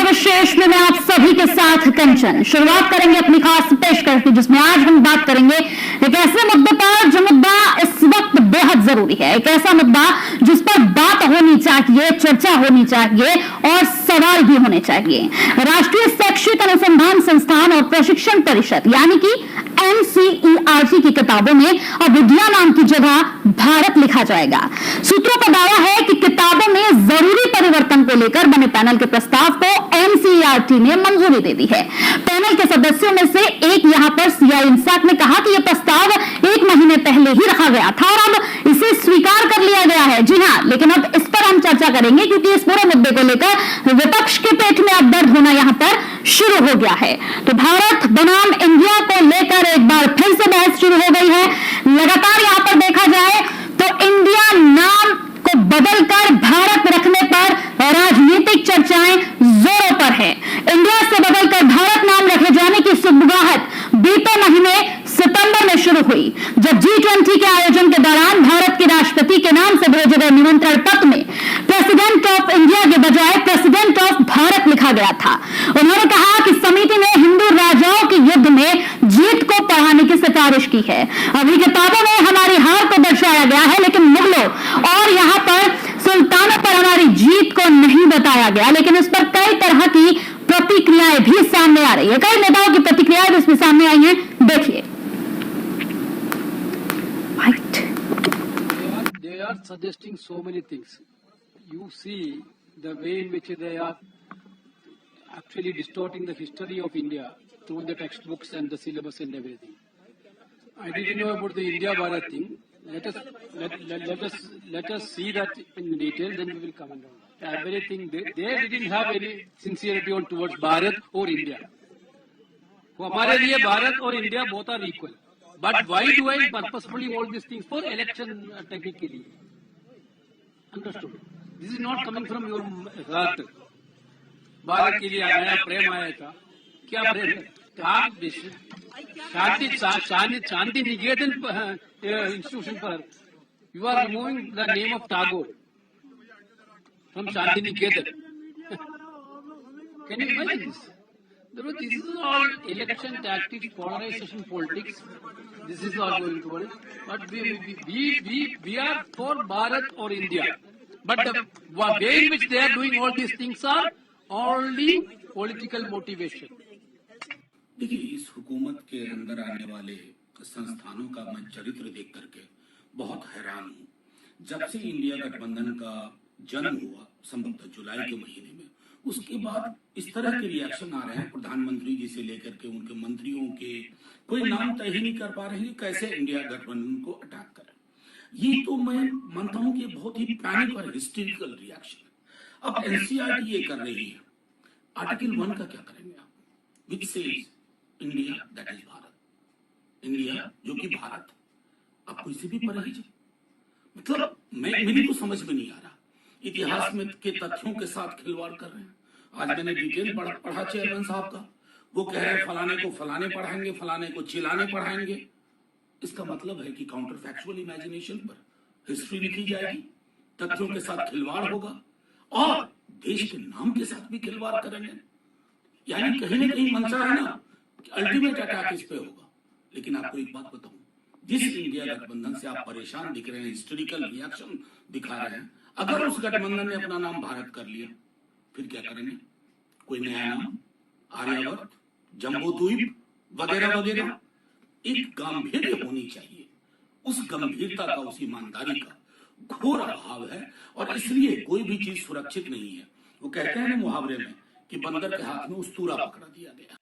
विशेष में मैं आप सभी के साथ कंचन शुरुआत करेंगे अपनी खास पेशकश की, जिसमें आज हम बात करेंगे एक ऐसे मुद्दे पर जो मुद्दा इस वक्त बेहद जरूरी है, एक ऐसा मुद्दा जिस पर बात होनी चाहिए, चर्चा होनी चाहिए और सवाल भी होने चाहिए। राष्ट्रीय शैक्षिक अनुसंधान संस्थान और प्रशिक्षण परिषद यानी कि NCERT की किताबों में अब इंडिया नाम की जगह भारत लिखा जाएगा। सूत्रों का दावा है कि किताबों में जरूरी परिवर्तन को लेकर बने पैनल के प्रस्ताव को NCERT ने मंजूरी दे दी है। पैनल के सदस्यों में से एक यहां पर CI इंसाक ने कहा कि यह प्रस्ताव 1 महीने पहले ही रखा गया था और अब इसे स्वीकार कर लिया गया है। जी हां, लेकिन अब इस पर हम चर्चा करेंगे क्योंकि इस पूरे मुद्दे को लेकर विपक्ष के पेट में अब दर्द होना यहां पर शुरू हो गया है। तो भारत बनाम इंडिया को लेकर एक बार फिर से बहस शुरू हो गई है। लगातार यहां पर देखा जाए तो इंडिया नाम को बदलकर भारत रखने पर राजनीतिक चर्चाएं जोरों पर है। इंडिया से बदलकर भारत नाम रखे जाने की सुगबुगाहट बीते महीने सितंबर में शुरू हुई, जब G20 के आयोजन के दौरान भारत के राष्ट्रपति के नाम से भेजे गए निमंत्रण पत्र में प्रेसिडेंट ऑफ इंडिया के बजाय प्रेसिडेंट ऑफ भारत लिखा गया था। उन्होंने कहा कि समिति ने हिंदू राजाओं के युद्ध में जीत को बढ़ाने की सिफारिश की है। अभी किताबों में हमारी हार को दर्शाया गया है, लेकिन मुगलों और यहां पर सुल्तानों पर हमारी जीत को नहीं बताया गया। लेकिन इस पर कई तरह की प्रतिक्रियाएं भी सामने आ रही है, कई नेताओं की प्रतिक्रियाएं भी इसमें सामने आई हैं। देखिए, they are suggesting so many things. You see the way in which they are actually distorting the history of India through the textbooks and the syllabus and everything. I didn't know about the India Bharat thing. Let us see that in detail, then we will comment on that. Everything they didn't have any sincerity on towards Bharat or India. वो हमारे लिए भारत और India both are equal. But why do I purposefully all these things for election technique के लिए? Understood? This is not coming from your heart. Bharat के लिए आया प्रेम आया था, क्या प्रेम है? शांति निकेतन इंस्टीट्यूशन पर you are removing the name of Tagore from Shanti Niketan. Can you imagine this? This is all election tactics, polarization politics. This is all going to work. But we are for Bharat or India. But the way in which they are doing all these things are only political motivation. देखिए, इस हुकूमत के अंदर आने वाले संस्थानों का मैं चरित्र देख करके बहुत हैरान हूँ। जब से इंडिया गठबंधन का जन्म हुआ संभवतः जुलाई के महीने में, उसके बाद इस तरह के रिएक्शन आ रहे हैं प्रधानमंत्री जी से लेकर के उनके मंत्रियों के, कोई नाम तय ही नहीं कर पा रहे हैं कैसे इंडिया गठबंधन को अटैक करें। ये तो मैं मानता हूं कि बहुत ही पैनिक और हिस्टेरिकल रिएक्शन है। अब NCERT ये कर रही है, आर्टिकल 1 का क्या करेंगे आप, which says India that is Bharat, India जो कि भारत, आपको इसे भी पढ़ लीजिए। मतलब मेरी तो समझ में नहीं आ रहा, इतिहास में के तथ्यों के साथ खिलवाड़ कर रहे हैं। आज मैंने डिटेल पढ़ा चेयरमैन साहब का, वो कह रहे हैं फलाने को फलाने पढ़ाएंगे, फलाने को चिलाने पढ़ाएंगे। इसका मतलब है कि काउंटर फैक्चुअल इमेजिनेशन पर हिस्ट्री लिखी जाएगी, तथ्यों के साथ खिलवाड़ होगा और देश के नाम के साथ भी खिलवाड़ करेंगे। यानी कहीं ना कहीं मंशा है ना कि अल्टीमेट अटैक इस पे होगा। लेकिन आपको एक बात बताऊं, जिस इंडिया गठबंधन से आप परेशान दिख रहे हैं, हिस्टोरिकल रिएक्शन दिखा रहे हैं, अगर उस गठबंधन ने अपना नाम भारत कर लिया फिर क्या करेंगे? कोई नया नाम, आर्यावर्त, जम्बूद्वीप वगैरह वगैरह। एक गांभीर्य होनी चाहिए, उस गंभीरता का, उस ईमानदारी का घोर अभाव है और इसलिए कोई भी चीज सुरक्षित नहीं है। वो कहते हैं ना मुहावरे में कि बंदर के हाथ में उस्तूरा पकड़ा दिया गया।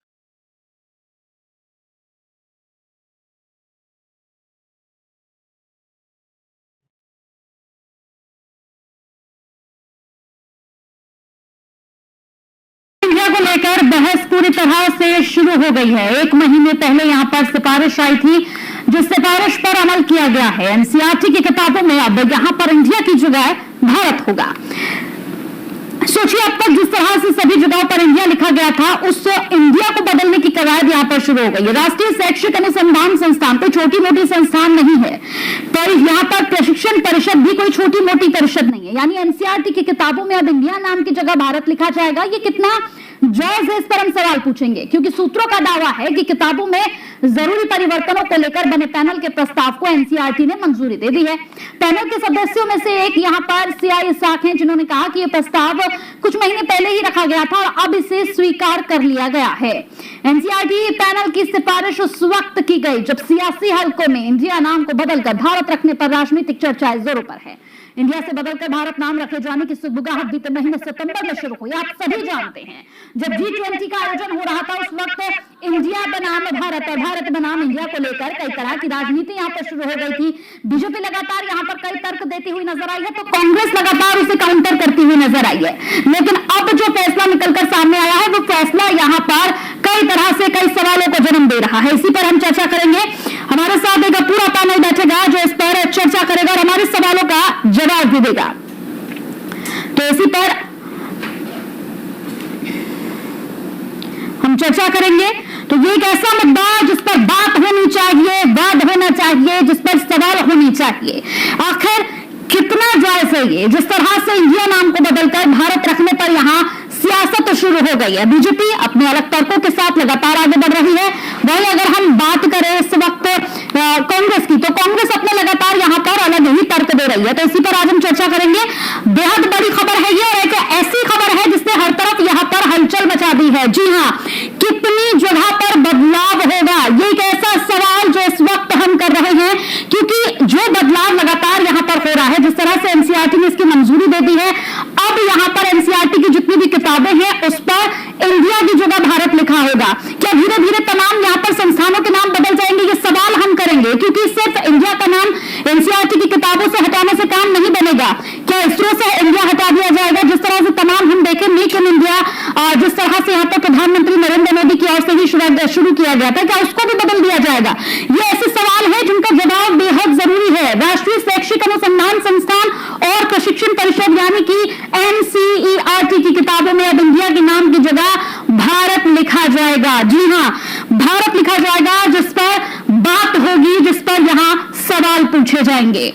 को लेकर बहस पूरी तरह से शुरू हो गई है। 1 महीने पहले यहां पर सिफारिश आई थी, जिस सिफारिश पर अमल किया गया है। NCERT की किताबों में अब यहां पर इंडिया की जगह भारत होगा। सोचिए, अब तक जिस तरह से सभी जगहों पर इंडिया लिखा गया था, उस इंडिया को बदलने की कवायद यहां पर शुरू हो गई है। राष्ट्रीय शैक्षिक अनुसंधान संस्थान कोई छोटी मोटी संस्थान नहीं है, पर यहां पर प्रशिक्षण परिषद भी कोई छोटी मोटी परिषद नहीं है। यानी NCERT की किताबों में अब इंडिया नाम की जगह भारत लिखा जाएगा। ये कितना जायज है, इस पर हम सवाल पूछेंगे, क्योंकि सूत्रों का दावा है कि किताबों में जरूरी परिवर्तनों को लेकर बने पैनल के प्रस्ताव को एनसीईआरटी ने मंजूरी दे दी है। पैनल के सदस्यों में से एक यहां पर सीआई इसाक हैं, जिन्होंने कहा कि यह प्रस्ताव कुछ महीने पहले ही रखा गया था और अब इसे स्वीकार कर लिया गया है। एनसीईआरटी पैनल की सिफारिश उस वक्त की गई जब सियासी हलकों में इंडिया नाम को बदलकर भारत रखने पर राजनीतिक चर्चाएं जोरों पर है। इंडिया से बदलकर भारत नाम रखे जाने की सुगबुगाहट बीते महीने सितंबर में शुरू हुई। आप सभी जानते हैं जब G20 का आयोजन हो रहा था उस वक्त इंडिया बनाम भारत और भारत बनाम इंडिया को लेकर कई तरह की राजनीति यहां पर शुरू हो गई थी। बीजेपी लगातार यहां पर कई तर्क देती हुई नजर आई है, तो कांग्रेस लगातार उसे काउंटर करती हुई नजर आई है। लेकिन अब जो फैसला निकलकर सामने आया है वो फैसला यहां पर कई तरह से कई सवालों को जन्म दे रहा है। इसी पर हम चर्चा करेंगे। हमारे साथ एक पूरा पैनल बैठेगा जो इस पर चर्चा करेगा और हमारे सवालों का जवाब भी देगा। तो इसी पर हम चर्चा करेंगे। तो ये एक ऐसा मुद्दा जिस पर बात होनी चाहिए, वाद होना चाहिए, जिस पर सवाल होनी चाहिए। आखिर कितना जायज है ये, जिस तरह से इंडिया नाम को बदलकर भारत रखने पर यहां सियासत शुरू हो गई है। बीजेपी अपने अलग तर्कों के साथ लगातार आगे बढ़ रही है। वहीं अगर हम बात करें इस वक्त कांग्रेस की, तो कांग्रेस अपने लगातार यहां पर अलग ही तर्क दे रही है। तो इसी पर आज हम चर्चा करेंगे। बेहद बड़ी खबर है ये, और एक ऐसी खबर है जिसने हर तरफ यहां पर हलचल मचा दी है। जी हां, कितनी जगह पर बदलाव होगा, ये एक ऐसा सवाल जो इस वक्त हम कर रहे हैं, क्योंकि जो बदलाव लगातार यहां पर हो रहा है, जिस तरह से एनसीईआरटी ने इसकी मंजूरी दे दी है, अब यहां पर एनसीईआरटी की जितनी भी किताबें हैं उस पर इंडिया की जगह भारत लिखा होगा। क्या धीरे धीरे तमाम यहां पर संस्थानों के नाम बदल जाएंगे, ये सवाल हम करेंगे, क्योंकि सिर्फ इंडिया का नाम एनसीईआरटी की किताबों से हटाने से काम नहीं बनेगा। क्या इसरो से इंडिया हटा दिया जाएगा? जिस तरह से तमाम हम देखें मेक इन इंडिया, जिस तरह से यहां पर प्रधानमंत्री नरेंद्र मोदी की ओर से ही शुरू किया गया था, क्या उसको भी बदल दिया जाएगा? ये ऐसे सवाल है जिनका जवाब बेहद जरूरी है। राष्ट्रीय शैक्षिक अनुसंधान संस्थान और प्रशिक्षण परिषद यानी कि एनसीईआरटी की किताबों में अब इंडिया के नाम की जगह भारत लिखा जाएगा। जी हां, भारत लिखा जाएगा, जिस पर बात होगी, जिस पर यहां सवाल पूछे जाएंगे।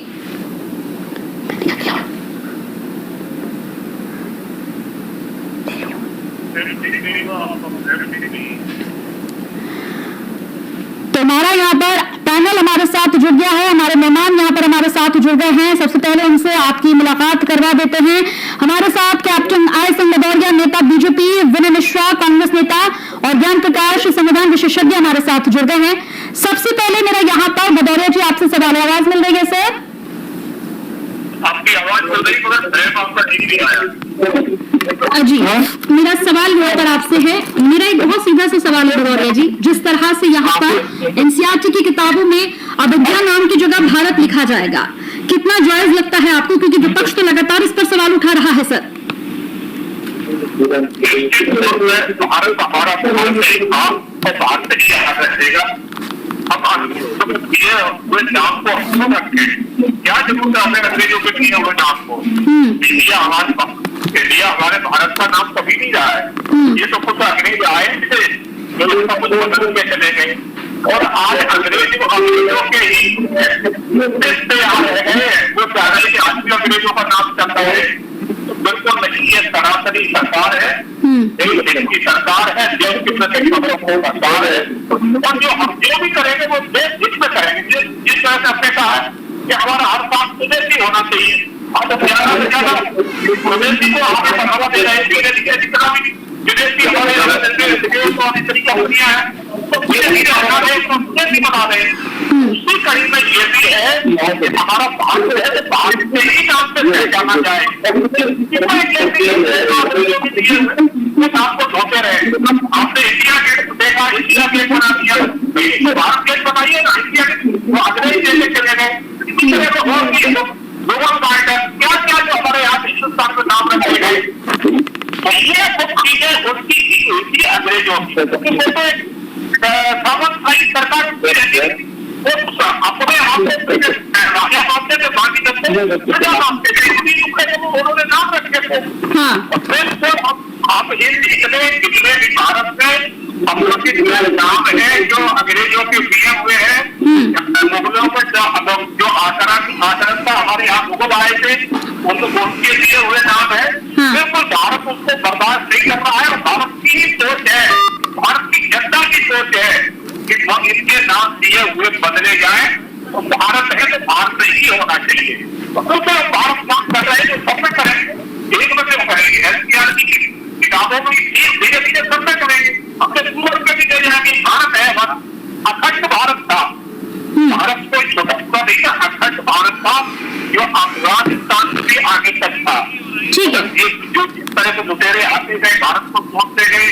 तो हमारा यहाँ पर पैनल हमारे साथ जुड़ गया है, हमारे मेहमान यहाँ पर हमारे साथ जुड़ गए हैं। सबसे पहले उनसे आपकी मुलाकात करवा देते हैं। हमारे साथ कैप्टन आई सिंह भदौरिया, नेता बीजेपी, विनय मिश्रा, कांग्रेस नेता, और ज्ञान प्रकाश, संविधान विशेषज्ञ हमारे साथ जुड़ गए हैं। सबसे पहले मेरा यहाँ पर भदौरिया जी आपसे सवाल, आवाज मिल रही है सर? आपकी आवाज मिल रही मगर फ्रेम आपका ठीक नहीं आया। जी, मेरा सवाल यहाँ पर आपसे है। मेरा एक बहुत सीधा सा सवाल है भदौरिया जी, जिस तरह से यहाँ पर एनसीईआरटी की किताबों में अब इंडिया नाम की जगह भारत लिखा जाएगा, कितना जायज लगता है आपको? क्योंकि विपक्ष तो लगातार इस पर सवाल उठा रहा है सर। भारत हमारा और भारत ही याद रखेगा। हम हुए नाम को हम रखें, क्या जरूरत है हमें अंग्रेजों के किए हुए नाम को? इंडिया हमारे भारत का नाम कभी नहीं रहा है। ये तो कुछ अंग्रेज आए थे जो उसका कुछ बदल के चले गए, और आज अंग्रेजों के ही रिश्ते आ रहे हैं जो चाह रहे हैं कि आज भी अंग्रेजों का नाम चलता है। बिल्कुल नहीं, ये सरासरी सरकार है, एक देश की सरकार है, देश की सरकार है, और जो हम जो भी करेंगे वो देश हित में करेंगे। जिस तरह से हमने कहा है कि हमारा हर काम स्वदेशी होना चाहिए, और ज्यादा से ज्यादा स्वदेशी को हमें बढ़ावा दे रहे हैं। धीरे धीरे जितना भी विदेशी हमारे तरीका दुनिया है, तो धीरे धीरे हमारा देश को स्वदेशी बना रहे हैं। उसी कड़ी में ये भी है कि हमारा भारत है, भारत से ही नाम से जाना जाए, नाम को धोते रहे। आपने इंडिया गेट देखा, इंडिया गेट बना दिया, भारत गेट बनाइए ना, इंडिया गेट वो अंग्रेज देश चले गए। इसी तरह से और भी ग्लोबल मार्केट क्या क्या जो हमारे यहाँ हिंदुस्तान में नाम रखे गए, ये कुछ चीजें उनकी की हुई थी अंग्रेजों की। सामंतशाही सरकार अपने मामले में बाकी उन्होंने नाम रखे थे। आप जितने भी भारत में हम लोग के नाम है जो अंग्रेजों के दिए हुए हैं, मुगलों में जो आचरण था, हमारे यहाँ मुगल आए थे, उनके दिए हुए नाम है। बिल्कुल भारत उसको बर्दाश्त नहीं कर रहा है, और भारत की इनके नाम दिए हुए बदले जाए, तो भारत है तो भारत ही होना चाहिए। तो भारत काम कर रहे हैं तो सब में करेंगे, एक में करेंगे। एनसीईआरटी की किताबों में धीरे धीरे सब में करेंगे। अपने सूरत में भी दे जाएंगे भारत है, अखंड भारत था। भारत कोई छोटा छोटा नहीं था, अखंड भारत था जो अफगानिस्तान से आगे तक था। ठीक है, जो जिस तरह से लुटेरे आते गए, भारत को तोड़ते गए,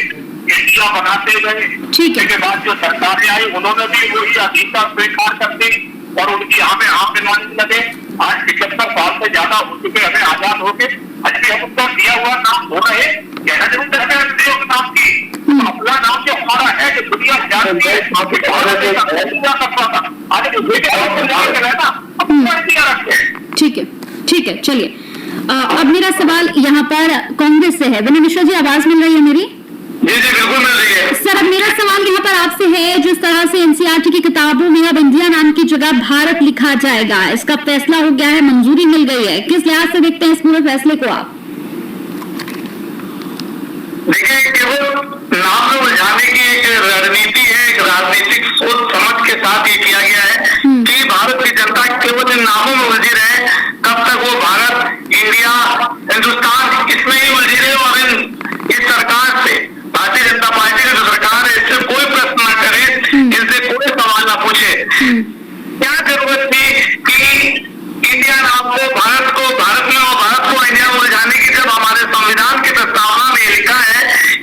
इंडिया बनाते गए, ठीक है। उसके बाद जो सरकारें आई उन्होंने भी वही अधिकता स्वीकार कर दी और उनकी हमें आप दिलाने लगे। आज 75 साल से ज्यादा हो चुके, हमें आजाद हो गए, आज भी हम उसका दिया हुआ नाम हो रहे, कहना जरूर है हमें नाम की अपना नाम जो हमारा है जो दुनिया जानती है, दुनिया करता था, आज ठीक है, ठीक है। चलिए अब मेरा सवाल यहाँ पर कांग्रेस से है। विनय मिश्रा जी, आवाज मिल रही है मेरी? जी जी बिल्कुल मिल रही है। सर, अब मेरा सवाल यहाँ पर आपसे है, जिस तरह से एनसीईआरटी की किताबों में अब इंडिया नाम की जगह भारत लिखा जाएगा, इसका फैसला हो गया है, मंजूरी मिल गई है, किस लिहाज से देखते हैं इस पूरे फैसले को आप? देखिए, केवल नाम में उलझाने की एक रणनीति है, एक राजनीतिक सोच समझ के साथ ये किया गया है कि भारत की जनता केवल इन नामों में उलझी रहे, कब तक वो भारत, इंडिया, हिंदुस्तान इसमें ही उलझी रहे और इस सरकार से, भारतीय जनता पार्टी की जो सरकार है, इससे कोई प्रश्न न करे, इनसे कोई सवाल न पूछे। क्या जरूरत थी कि इंडिया नाम को भारत में और भारत को इंडिया में उलझाने की, जब हमारे संविधान की प्रस्तावना में लिखा है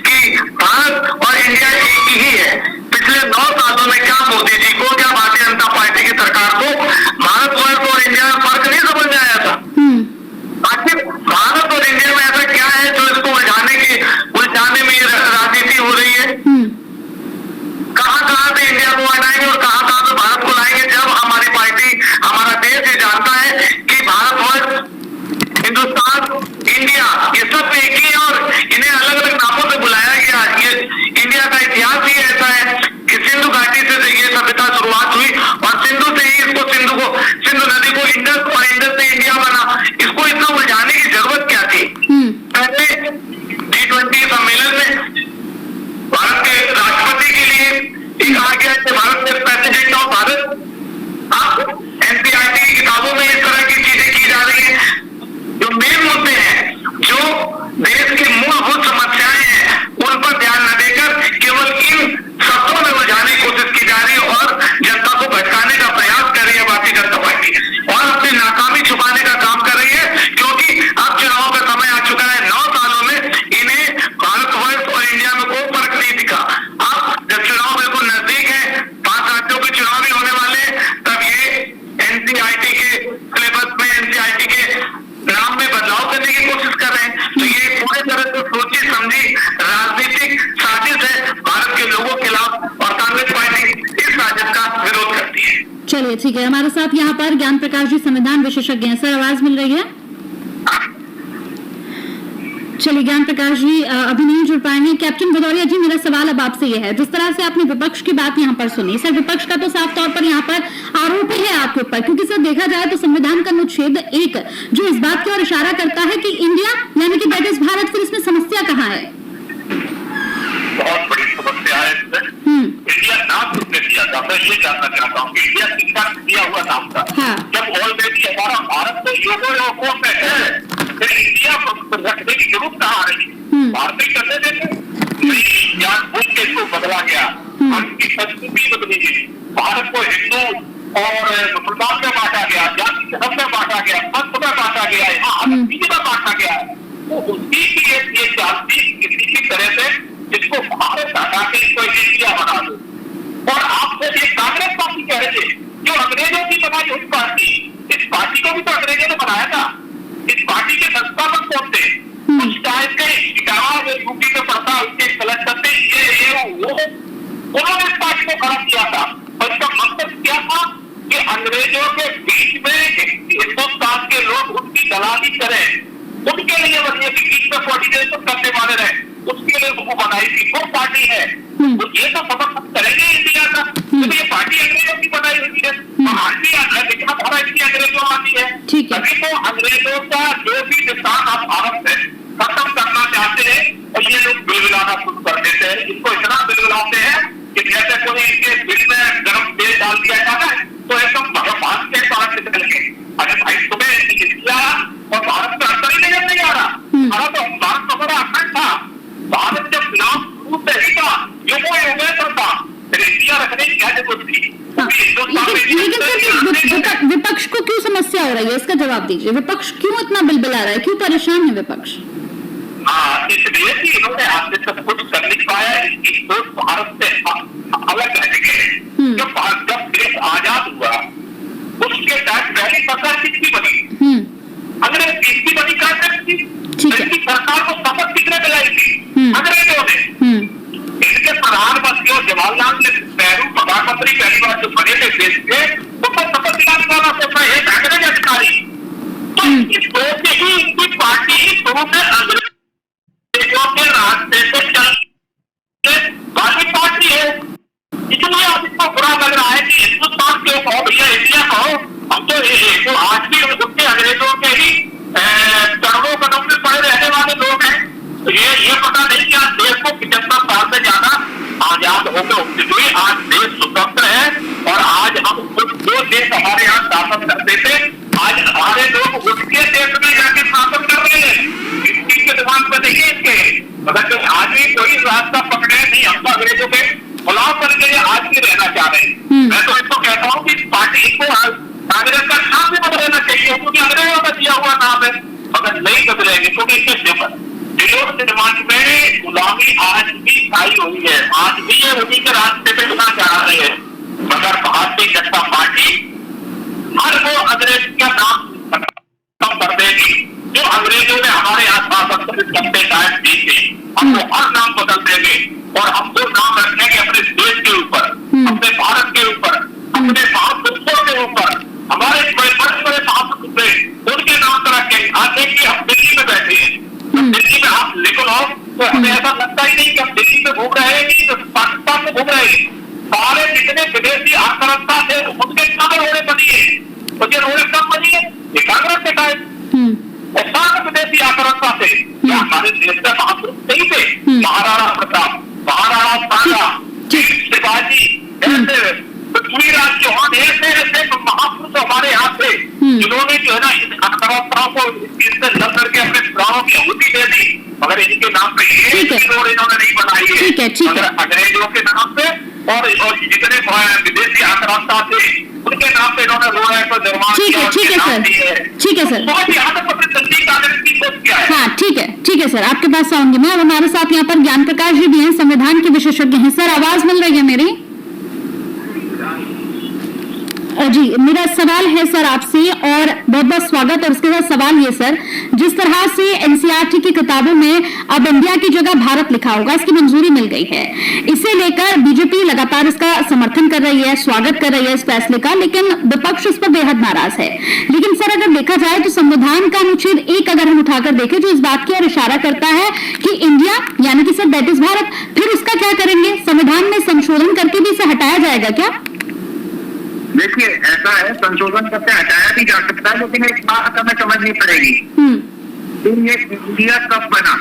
कि भारत और इंडिया एक ही है। पिछले 9 सालों में क्या मोदी जी को, क्या भारतीय जनता पार्टी की सरकार को भारतवर्ष और इंडिया में फर्क नहीं समझ में आया था? आखिर भारत और इंडिया में ऐसा क्या है जो इसको उलझाने में राजनीति हो रही है? कहां से इंडिया को हटाएंगे और कहां से भारत को लाएंगे, जब हमारी पार्टी, हमारा देश ये जानता है कि भारतवर्ष, हिंदुस्तान, इंडिया ये सब एक ही है और इन्हें अलग अलग नामों से बुलाया गया। ये इंडिया का इतिहास ही ऐसा है कि सिंधु घाटी से ये सभ्यता शुरुआत हुई और सिंधु से ही सिंधु नदी को इंडस और इंडस से इंडिया बना। इसको इतना उलझाने की जरूरत क्या थी? पहले G20 सम्मेलन में भारत के राष्ट्रपति के लिए एक आ गया कि भारत में प्रेसिडेंट ऑफ भारत। अब एनसीईआरटी की किताबों में इस तरह की चीजें की जा रही है। जो मेन मुद्दे हैं, जो देश की मूलभूत समस्याएं हैं, उन पर ध्यान न देकर केवल इन शब्दों में उलझाने की कोशिश की जा रही है और जनता को भटकाने का प्रयास कर रही है भारतीय जनता पार्टी और अपनी नाकामी छुपाने का काम कर रही है, क्योंकि अब चुनाव का समय आ चुका है। 9 सालों में इन्हें भारतवर्ष और इंडिया में कोई फर्क नहीं दिखा। अब जब चुनाव बिल्कुल नजदीक है, 5 राज्यों के चुनाव भी होने वाले हैं, तब ये एनसीईआरटी के सिलेबस में, एनसीईआरटी के नाम में बदलाव करने की कोशिश कर रहे हैं। तो ये पूरे तरह से सोची समझी राजनीतिक साजिश है भारत के लोगों के खिलाफ और कांग्रेस पार्टी इस साजिश का विरोध करती है। चलिए ठीक है, हमारे साथ यहाँ पर ज्ञान प्रकाश जी, संविधान विशेषज्ञ हैं। सर, आवाज मिल रही है? चलिए ज्ञान प्रकाश जी अभी नहीं जुड़ पाएंगे। कैप्टन भदौरिया जी, मेरा सवाल अब आपसे यह है, जिस तरह से आपने विपक्ष की बात यहाँ पर सुनी, सर विपक्ष का तो साफ तौर पर यहाँ पर आरोप ही है आपके ऊपर, क्योंकि सर देखा जाए तो संविधान का अनुच्छेद 1 जो इस बात की ओर इशारा करता है कि इंडिया यानी कि दैट इज भारत, फिर इसमें समस्या कहाँ है? बहुत बड़ी समस्या है इसमें। इंडिया नाम किसने दिया था, मैं ये जानना चाहता हूँ कि इंडिया किसका दिया हुआ नाम था? जब ऑलरेडी हमारा भारत तो यूको में है, फिर इंडिया रखने की जरूरत कहाँ आ रही है? भारत ही करने देते, जानबूझ के इसको बदला गया, उनकी संस्कृति बदली गई, भारत को हिंदू और मुसलमान में बांटा गया, जाति धर्म में बांटा गया, पंथ में बांटा गया, यहाँ चीज में बांटा गया। तो उसी की ये जाति किसी की तरह से जिसको भारत हटा के इसको इंडिया बना दो। और आपसे ये कांग्रेस पार्टी कह रही है जो अंग्रेजों की बनाई हुई पार्टी, इस पार्टी को भी तो अंग्रेजों ने बनाया था। इस पार्टी के संस्थापक कौन थे? कुछ टाइम के यूपी में पड़ता उसके कलेक्टर थे, ये वो, उन्होंने इस पार्टी को खड़ा किया था। और इसका मकसद क्या था कि अंग्रेजों के बीच में हिंदुस्तान के लोग उनकी दलाली करें, उनके लिए बनिए कि बीच में कोऑर्डिनेशन करने वाले रहे, उसके लिए वो बनाई थी वो पार्टी है। तो ये तो समर्थन करेंगे इंडिया का, तो ये पार्टी अंग्रेजों की बनाई हुई है, पार्टी लेकिन हमारा इसकी अंग्रेजों आती है। तभी तो अंग्रेजों का जो भी निशान आप भारत से खत्म करना चाहते हैं और ये लोग बिलबिलाना शुरू कर देते हैं। इनको इतना बिलबिलाते हैं कि जैसे कोई इनके बिल में हमारा अखंड था। भारत जब नाम शुरू से ही था, युगों तक था, फिर इंडिया रखने की क्या जरूरत थी? लेकिन सर विपक्ष को क्यों समस्या हो रही है, इसका जवाब दीजिए। विपक्ष क्यों इतना बिलबिला रहा है, क्यों परेशान है विपक्ष? हाँ, इसलिए कि इन्होंने आज तक कुछ कर नहीं पाया, इसकी सोच भारत से अलग रह गए। जब देश आजाद हुआ उसके टाइम पहली सरकार किसकी बनी? अंग्रेज किसकी बनी? कांग्रेस की। इनकी सरकार को शपथ किसने दिलाई थी? अंग्रेजों ने। इनके प्रधानमंत्री और जवाहरलाल नेहरू प्रधानमंत्री पहली बार जो बने थे देश के, उनको शपथ दिलाने वाला सोचा है अंग्रेज अधिकारी। तो इस सोच ही इनकी पार्टी ही शुरू में अंग्रेजों के रास्ते से चल वाली पार्टी है। इसलिए अब इसको बुरा लग रहा है कि हिंदुस्तान के कहो भैया, इंडिया कहो, हम तो आज भी उनके अंग्रेजों के ही चरणों कदम में पड़े रहने वाले लोग हैं। तो ये पता नहीं कि आज देश को 75 साल से ज्यादा आजाद होकर उपस्थित हुई, आज देश स्वतंत्र है और आज हम जो देश हमारे यहाँ शासन करते थे, आज हमारे लोग उसके देश में जाके शासन कर रहे हैं। इस के दिमाग में नहीं है इनके, मगर आज भी कोई रास्ता पकड़े नहीं, हम तो अंग्रेजों के गुलाम बन के आज भी रहना चाह रहे हैं। मैं तो इसको कहता हूँ कि पार्टी को कांग्रेस का नाम भी बदलना चाहिए, क्योंकि अंग्रेजों का दिया हुआ नाम है, मगर नहीं बदलेंगे क्योंकि इसके दिलों के दिमाग में गुलामी आज भी छाई हुई है। आज भी ये उन्हीं के रास्ते पे चलना चाह रहे हैं, मगर भारतीय जनता पार्टी हर वो अंग्रेज का नाम कम कर देगी जो अंग्रेजों ने हमारे यहाँ शासन लंबे टाइम दी थी। हमको हर नाम बदल देंगे और हमको नाम रखेंगे अपने देश के ऊपर, अपने भारत के ऊपर, अपने महापुरुषों के ऊपर, हमारे बड़े बड़े महापुरुष थे उनके नाम पर रखेंगे। आज देखिए हम दिल्ली में बैठे हैं, दिल्ली में आप लिखो तो हमें ऐसा लगता ही नहीं कि हम दिल्ली में घूम रहे हैं कि पाकिस्तान में घूम रहे हैं। सारे जितने विदेशी आक्रांता थे उनके नाम रोड़े बनी है, तो ये रोड़े कब बनी है? ये कांग्रेस के टाइम और सारे विदेशी आक्रांता थे। क्या हमारे देश का महापुरुष नहीं थे? महाराणा प्रताप, महाराणा सांगा, शिवाजी, ऐसे पृथ्वीराज चौहान, ऐसे महापुरुष हमारे यहाँ थे जिन्होंने जो है ना इन आक्रांताओं को इससे लड़ करके अपने प्राणों की आहुति दे दी, मगर इनके नाम पे ये रोड इन्होंने नहीं बनाई है, मगर अंग्रेजों के नाम पे और जितने विदेशी आक्रांता थे उनके नाम पे इन्होंने रोड को निर्माण किया। ठीक है सर, ठीक है सर, बहुत यहाँ तक अपनी तस्दीक कागज की सोच किया है। हाँ ठीक है सर, आपके पास आऊंगी मैं। हमारे साथ यहाँ पर ज्ञान प्रकाश जी भी हैं, संविधान के विशेषज्ञ हैं। सर आवाज मिल रही है मेरी? जी, मेरा सवाल है सर आपसे और बहुत बहुत स्वागत। और उसके बाद सवाल ये सर, जिस तरह से एनसीईआरटी की किताबों में अब इंडिया की जगह भारत लिखा होगा, इसकी मंजूरी मिल गई है, इसे लेकर बीजेपी लगातार इसका समर्थन कर रही है, स्वागत कर रही है इस फैसले का, लेकिन विपक्ष उस पर बेहद नाराज है। लेकिन सर अगर देखा जाए तो संविधान का अनुच्छेद 1 अगर हम उठाकर देखें जो इस बात की ओर इशारा करता है कि इंडिया यानी कि सर दैट इज भारत, फिर उसका क्या करेंगे? संविधान में संशोधन करके भी इसे हटाया जाएगा क्या? देखिए ऐसा है, संशोधन करके हटाया भी जा सकता है, लेकिन एक बात हमें समझनी पड़ेगी, ये इंडिया कब बना,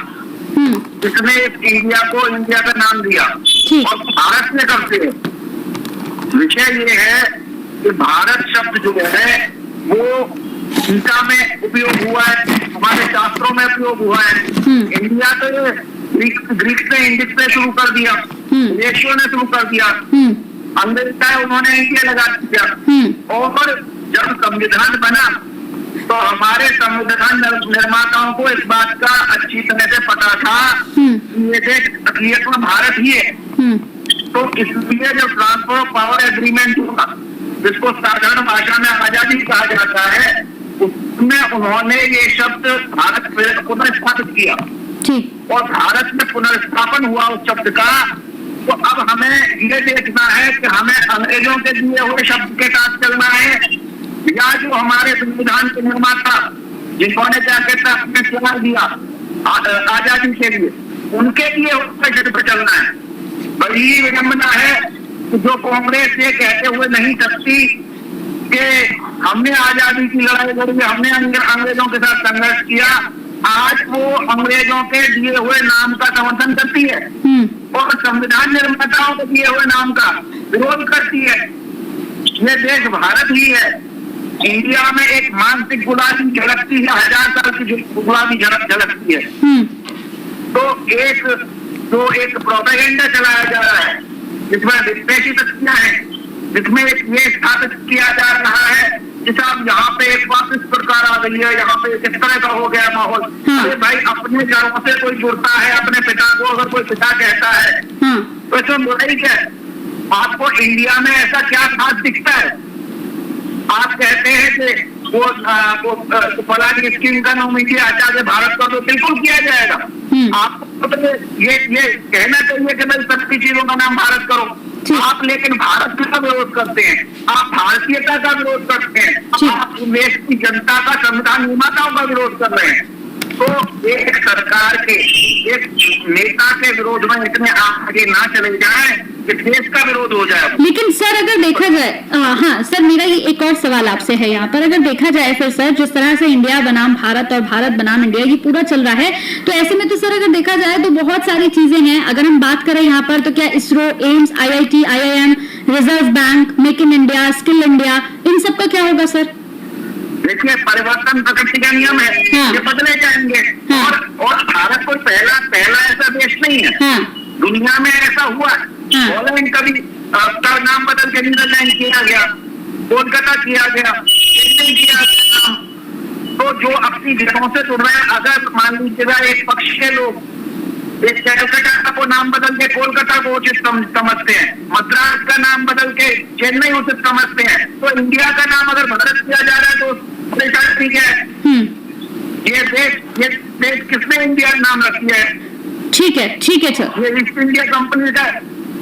इसने इंडिया को इंडिया का नाम दिया और भारत ने कब से? विषय ये है कि भारत शब्द जो है वो गीता में उपयोग हुआ है, हमारे शास्त्रों में उपयोग हुआ है। इंडिया तो ग्रीक ने इंडिक से शुरू कर दिया, ग्रीकों ने शुरू कर दिया, अमेरिका है उन्होंने इंडिया लगा दिया। और जब संविधान बना तो हमारे संविधान निर्माताओं को इस बात का अच्छी तरह से पता था कि ये देश असलियत में भारत ही है। तो इसलिए जब ट्रांसफर ऑफ पावर एग्रीमेंट हुआ, जिसको साधारण भाषा में आजादी कहा जाता है, उसमें उन्होंने ये शब्द भारत पुनर्स्थापित किया और भारत में पुनर्स्थापन हुआ उस शब्द का। तो अब हमें ये देखना है कि हमें अंग्रेजों के दिए हुए शब्द के साथ चलना है या जो हमारे संविधान के निर्माता जिन्होंने क्या कहता है चला दिया आजादी के लिए, उनके दिए हुए शब्द पर चलना है। बड़ी विडंबना है कि जो कांग्रेस ये कहते हुए नहीं सकती कि हमने आजादी की लड़ाई लड़ी, हमने अंग्रेजों के साथ संघर्ष किया, आज वो अंग्रेजों के दिए हुए नाम का समर्थन करती है और संविधान निर्माताओं के दिए हुए नाम का विरोध करती है। ये देश भारत ही है। इंडिया में एक मानसिक गुलामी झलकती है, 1000 साल की गुलामी झलकती है। एक प्रोपेगेंडा चलाया जा रहा है जिसमें विदेशी शक्तियां हैं, जिसमें ये स्थापित किया जा रहा है कि साहब यहाँ पे एक वापस सरकार आ गई है, यहाँ पे किस तरह का हो गया माहौल। अरे भाई, अपने घरों से कोई जुड़ता है, अपने पिता को अगर कोई पिता कहता है तो इसमें बुराई क्या है? आपको इंडिया में ऐसा क्या खास दिखता है? आप कहते हैं कि वो फलानी स्कीम का नाम इंडिया हटा के भारत का तो बिल्कुल किया जाएगा। आपको तो ये कहना चाहिए कि भाई सबकी चीजों का नाम भारत करो। आप लेकिन भारत का विरोध करते हैं, आप भारतीयता का विरोध करते हैं, आप देश की जनता का, संविधान निर्माताओं का विरोध कर रहे हैं। तो एक सरकार के, एक नेता के विरोध में इतने आगे ना चले जाए कि देश का विरोध हो जाए। लेकिन सर अगर देखा जाए, हाँ सर, मेरा ये एक और सवाल आपसे है यहाँ पर, अगर देखा जाए फिर सर, जिस तरह से इंडिया बनाम भारत और भारत बनाम इंडिया ये पूरा चल रहा है, तो ऐसे में तो सर अगर देखा जाए तो बहुत सारी चीजें हैं। अगर हम बात करें यहाँ पर तो क्या ISRO, AIIMS, IIT, IIM, reserve bank, make in India, skill India, इन सब का क्या होगा सर? देखिए, परिवर्तन प्रकृति का नियम है, ये बदले जाएंगे। और भारत कोई पहला ऐसा देश नहीं है। दुनिया में ऐसा हुआ, हॉलैंड का भी नाम बदल के नीदरलैंड किया गया, कोलकाता किया गया, चेन्नई किया गया नाम। तो जो अपनी जगहों से जुड़ रहे हैं, अगर मान लीजिएगा एक पक्ष के लोग एक कैलकाटा को नाम बदल के कोलकाता को उचित समझते हैं, मद्रास का नाम बदल के चेन्नई उचित समझते हैं, तो इंडिया का नाम अगर भारत किया जा रहा है तो ठीक है। ये देश किसने इंडिया नाम रखी है? ठीक है सर, ये ईस्ट इंडिया कंपनी का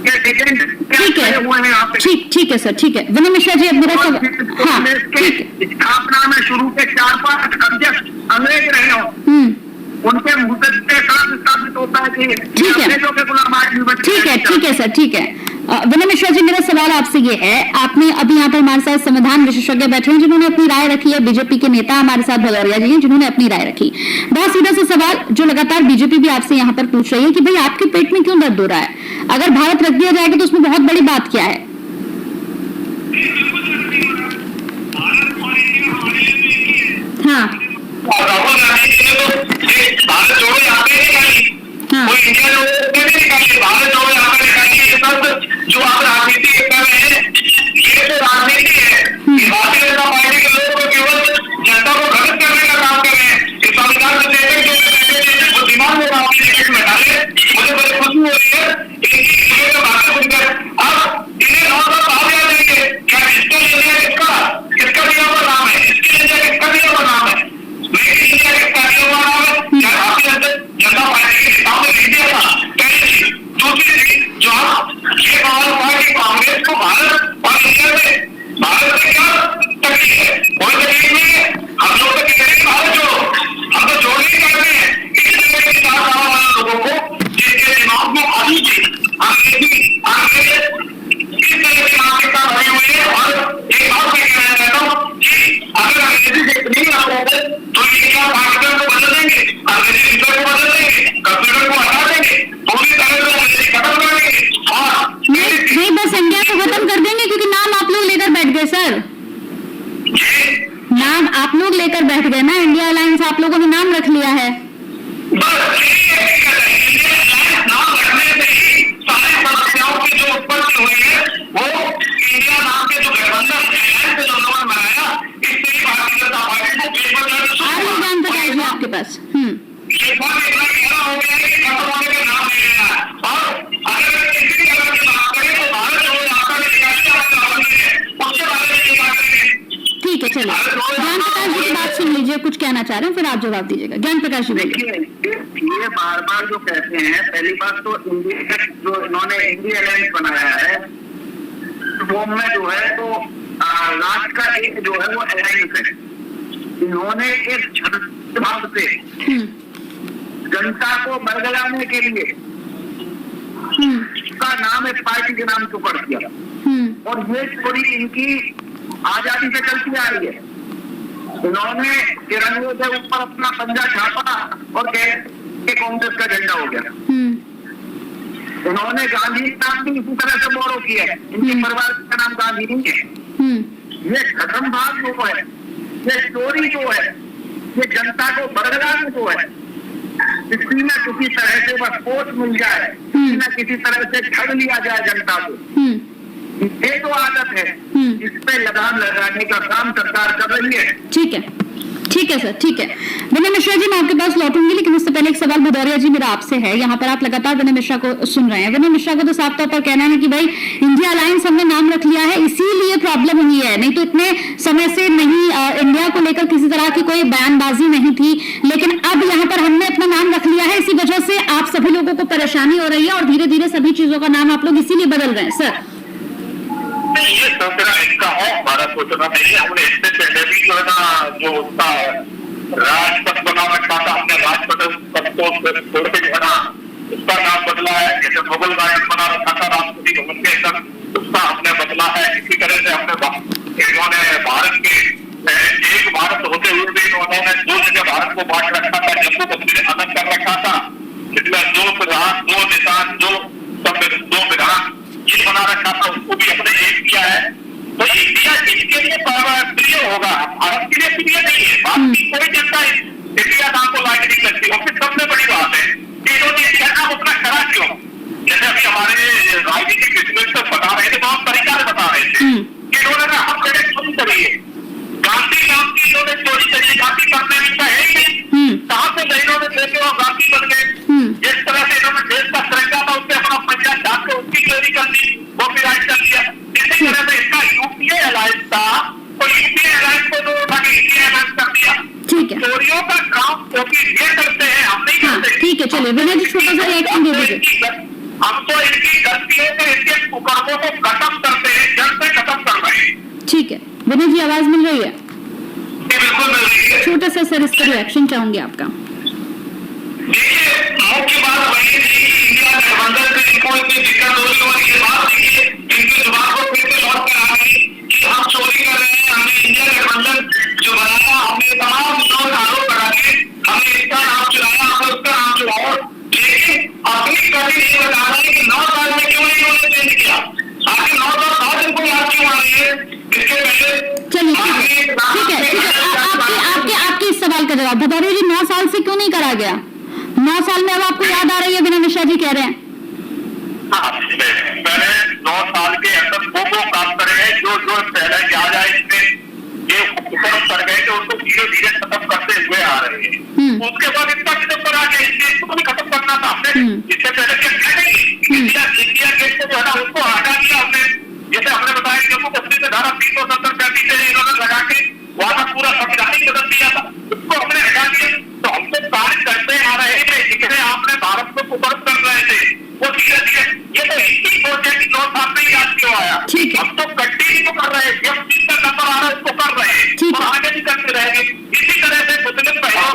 ठीक है सर, ठीक है। विनय मिश्रा जी, अब मेरा सवाल, हाँ, स्थापना में शुरू के 4-5 अध्यक्ष अंग्रेज रहे हो, उनके मुंह से स्थापित होता है कि ठीक है सर, ठीक है। विनय मिश्रा जी, मेरा सवाल आपसे ये है, आपने अभी यहाँ पर हमारे साथ संविधान विशेषज्ञ बैठे हैं जिन्होंने अपनी राय रखी है, बीजेपी के नेता हमारे साथ भदौरिया जी हैं जिन्होंने अपनी राय रखी। बहुत सीधा सा सवाल जो लगातार बीजेपी भी आपसे यहाँ पर पूछ रही है कि भाई आपके पेट में क्यों दर्द हो रहा है? अगर भारत रख दिया जाएगा तो उसमें बहुत बड़ी बात क्या है? हाँ, राहुल गांधी जी ने तो भारत जोड़ो यात्रा निकाली, कोई इंडिया जोड़ो निकाली, भारत जोड़ो यात्रा निकाली। ये सब जो आप राजनीति कर रहे हैं, ये तो राजनीति है। भारतीय जनता पार्टी के लोग तो केवल जनता को भ्रमित करने का काम कर रहे हैं। इस संविधान के लेकर जो दिमाग में बात में डाले, मुझे बड़ी खुशी हो रही है इनकी बातें सुनकर। अब इन्हें नौकर कहा दिया जाएंगे क्या? डिजिटल इंडिया किसका दिया हुआ नाम है? इसके इंडिया किसका दिया हुआ नाम है? जनता पार्टी के नेताओं ने नहीं दिया था। पहली चीज। दूसरी चीज, जो आप ये सवाल हुआ कि कांग्रेस को भारत और इंडिया में क्या तकलीफ है? कोई तकलीफ नहीं है। हम लोग तो कहते हैं भारत जोड़ो, हम तो जोड़ने ही चाहते हैं। इस तरह के विचार वाले लोगों को जिनके दिमाग में अभी भी इस तरह की मानसिकता भरी हुई है। और एक बात मैं कहना चाहता हूँ कि अगर अंग्रेजी से नहीं आ रहे तो ये क्या पाकिस्तान को बदल देंगे, अंग्रेजी को बदल देंगे, कंप्यूटर को हटा देंगे, पूरी तरह से अंग्रेजी खत्म कर देंगे। और नहीं, बस इंडिया को खत्म कर देंगे क्योंकि नाम आप लोग लेकर बैठ गए सर। नाम आप लोग लेकर बैठ गए ना, इंडिया अलायंस आप लोगों ने नाम रख लिया है। नाम रखने से ही सारी समस्याओं की जो उत्पत्ति हुई है वो इंडिया नाम के जो गठबंधन है जो लोगों ने बनाया, इससे ही भारतीय जनता पार्टी को आपके पास ये बात इतना गहरा हो गया है कि खत्म होने का नाम नहीं लेना है। और अगर किसी तरह की बात करें तो भारत जो आपका राहुल जी है उसके बारे में ये बात करेंगे। ठीक है, चलिए ज्ञान प्रकाश जी की बात सुन लीजिए, कुछ कहना चाह रहे हैं फिर आप जवाब दीजिएगा। ज्ञान प्रकाश जी, ये बार बार जो कहते हैं, पहली बात तो इंडिया जो इन्होंने इंडिया अलायंस बनाया है वो में जो है तो राष्ट्र का एक जो है वो अलायंस है। इन्होंने एक भाव से जनता को बरगलाने के लिए उसका नाम एक पार्टी के नाम चुका दिया। और ये स्टोरी इनकी आजादी से चलती आ रही है। इन्होंने तिरंगे के ऊपर अपना पंजा छापा और कह कांग्रेस का झंडा हो गया। इन्होंने गांधी नाम भी इसी तरह से बोरो किया है। इनके परिवार का नाम गांधी नहीं है। ये खत्म भाग जो है, ये स्टोरी जो है, ये जनता को बरगलाने जो है, किसी न किसी तरह से बस पोस्ट मिल जाए, किसी न किसी तरह से ठग लिया जाए जनता को। ये तो आदत है, इस पे लगाम लगाने का काम सरकार कर रही है। ठीक है सर, ठीक है। विनय मिश्रा जी, मैं आपके पास लौटूंगी, लेकिन उससे पहले एक सवाल भदौरिया जी मेरा आपसे है। यहाँ पर आप लगातार विनय मिश्रा को सुन रहे हैं। विनय मिश्रा को तो साफ तौर पर कहना है कि भाई इंडिया अलायंस हमने नाम रख लिया है, इसीलिए प्रॉब्लम हुई है, नहीं तो इतने समय से नहीं इंडिया को लेकर किसी तरह की कोई बयानबाजी नहीं थी, लेकिन अब यहाँ पर हमने अपना नाम रख लिया है, इसी वजह से आप सभी लोगों को परेशानी हो रही है और धीरे धीरे सभी चीजों का नाम आप लोग इसीलिए बदल रहे हैं। सर नहीं, ये सोचना इनका है, हमारा सोचना नहीं है। हमने इससे पहले भी जो है ना, जो उसका राजपथ बना रखा था, हमने राजपथ को छोड़ के जो है ना उसका नाम बदला है। जैसे मुगल गार्डन बना रखा था राष्ट्रपति भवन के अंदर, उसका हमने बदला है। इसी तरह से हमने इन्होंने भारत के एक भारत होते हुए भी इन्होंने दो जगह भारत को बांट रखा था, जम्मू कश्मीर अलग कर रखा था, जिसमें दो प्रधान, दो निशान, दो विधान ये बना रखा था, उसको भी हमने एक किया है। तो इंडिया जिसके लिए प्रिय होगा, भारत के लिए प्रिय नहीं है। बात की कोई जनता इंडिया नाम को लाइक नहीं करती। और फिर सबसे बड़ी बात है कि इन्होंने इंडिया नाम उतना करा क्यों? जैसे अभी हमारे राजनीतिक विश्लेषक बता रहे थे, बहुत तरीका से बता रहे थे कि इन्होंने कहा हम पहले चोरी करिए, गांधी नाम की इन्होंने चोरी करी, गांधी करने में है ही नहीं, कहां से इन्होंने लेके और गांधी बन गए। जिस तरह से इन्होंने देश का तिरंगा था उससे अपना पंजाब ढाक के उसकी चोरी कर ली, कॉपीराइट कर लिया। इसी तरह से इसका यूपीए अलायंस था, तो यूपीए अलायंस को तो उठा के इंडिया अलायंस कर दिया। ठीक है, चोरियों का काम क्योंकि ये करते हैं, हम नहीं करते। ठीक है, चलिए विनय जी छोटा सा रिएक्शन दे दीजिए। हम तो इनकी गलतियों से, इनके कुकर्मों को खत्म करते हैं, जड़ से खत्म कर रहे हैं। ठीक है विनय जी, आवाज मिल रही है? बिल्कुल मिल रही है। छोटा सा सर इस पर रिएक्शन चाहूंगी आपका। देखिए, मुख्य बात वही थी कि इंडिया गठबंधन से इनको इतनी दिक्कत हो रही है, और ये बात देखिए इनके दिमाग को फिर से लौट कर आ गई कि हम चोरी कर रहे हैं। हमने इंडिया गठबंधन जो बनाया, हमने तमाम लोग आरोप लगा दिए, हमने इसका नाम चलाया, हमने उसका नाम चलाया, लेकिन अपनी कभी नहीं बता रहे कि 9 साल में क्यों नहीं उन्होंने चेंज किया। आखिर 9 साल बाद इनको याद क्यों आ रही है? इसके पहले चलिए ठीक है, आपके इस सवाल का जवाब भदौरिया जी, 9 साल से क्यों नहीं करा गया? 9 साल में अब आपको याद आ रही है, विनय मिश्रा जी कह रहे हैं। पहले 9 साल के अंदर वो काम करे हैं जो पहले याद आए, इसमें ये उपक्रम कर गए तो उसको धीरे धीरे खत्म करते हुए आ रहे हैं। उसके बाद इतना कितने पर आ गया, इस देश को भी खत्म करना था हमने। इससे पहले क्या नहीं, इंडिया गेट को जो है ना उसको हटा दिया हमने। जैसे हमने बताया जम्मू कश्मीर में धारा 370 से इन्होंने लगा के वहां का पूरा संविधान ही बदल दिया था, उसको हमने हटा दिया। तो हम तो कार्य करते आ रहे हैं, जिसने आपने भारत को कुकर्म कर रहे थे वो धीरे धीरे, ये तो इसी सोच है कि 9 साल में याद क्यों आया। हम तो कंटिन्यू कर रहे हैं, जब जिसका नंबर आ रहा है उसको कर रहे हैं और आगे भी करते रहेंगे। इसी तरह से मुस्लिम भाइयों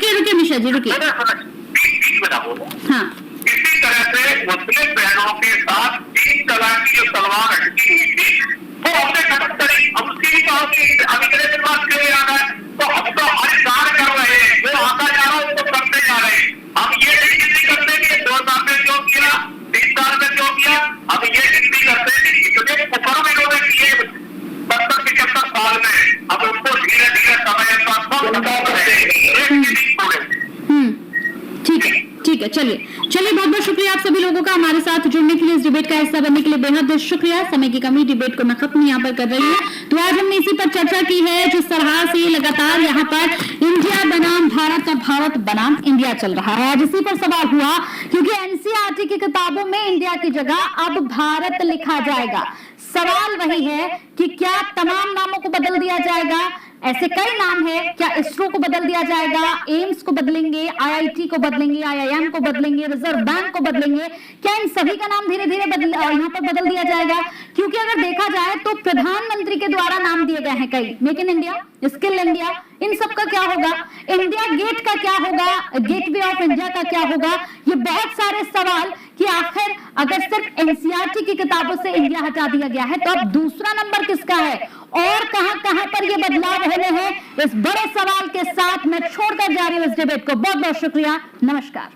की रुकिए मिश्रा जी, रुकिए। हाँ, इसी तरह से मुस्लिम बहनों के साथ 3 तलाक की जो तलवार अटकी हुई थी वो हमने खत्म करी। अब उसकी भी कहा कि अभी के बात क्यों आ रहा है, तो हम तो हर कार्य कर रहे हैं, जो आता जा रहा है उसको करते जा रहे हैं। हम ये नहीं करते कि 2 साल में क्यों किया, 3 साल में क्यों किया, हम ये नहीं करते कि इतने कुकर्म इन्होंने किए 70-75 साल में, अब उसको धीरे धीरे समय ठीक है, चलिए बहुत बहुत शुक्रिया आप सभी लोगों का हमारे साथ जुड़ने के लिए, इस डिबेट का हिस्सा बनने के लिए बेहद शुक्रिया। समय की कमी, डिबेट को मैं खत्म यहाँ पर कर रही हूँ। तो आज हमने इसी पर चर्चा की है, जिस तरह से लगातार यहाँ पर इंडिया बनाम भारत और भारत बनाम इंडिया चल रहा है। आज इसी पर सवाल हुआ क्योंकि एनसीईआरटी की किताबों में इंडिया की जगह अब भारत लिखा जाएगा। सवाल वही है कि क्या तमाम नामों को बदल दिया जाएगा? ऐसे कई नाम है, क्या इसरो को बदल दिया जाएगा, एम्स को बदलेंगे, आईआईटी को बदलेंगे, आईआईएम को बदलेंगे, रिजर्व बैंक को बदलेंगे? क्या इन सभी का नाम धीरे धीरे यहाँ पर बदल दिया जाएगा? क्योंकि अगर देखा जाए तो प्रधानमंत्री के द्वारा नाम दिए गए हैं कई, make in India, skill India, इन सब का क्या होगा? इंडिया गेट का क्या होगा? गेटवे ऑफ इंडिया का क्या होगा? ये बहुत सारे सवाल कि आखिर अगर सिर्फ एनसीईआरटी की किताबों से इंडिया हटा दिया गया है तो अब दूसरा नंबर किसका है और कहां पर ये बदलाव होने हैं? इस बड़े सवाल के साथ मैं छोड़कर जा रही हूं इस डिबेट को। बहुत बहुत शुक्रिया, नमस्कार।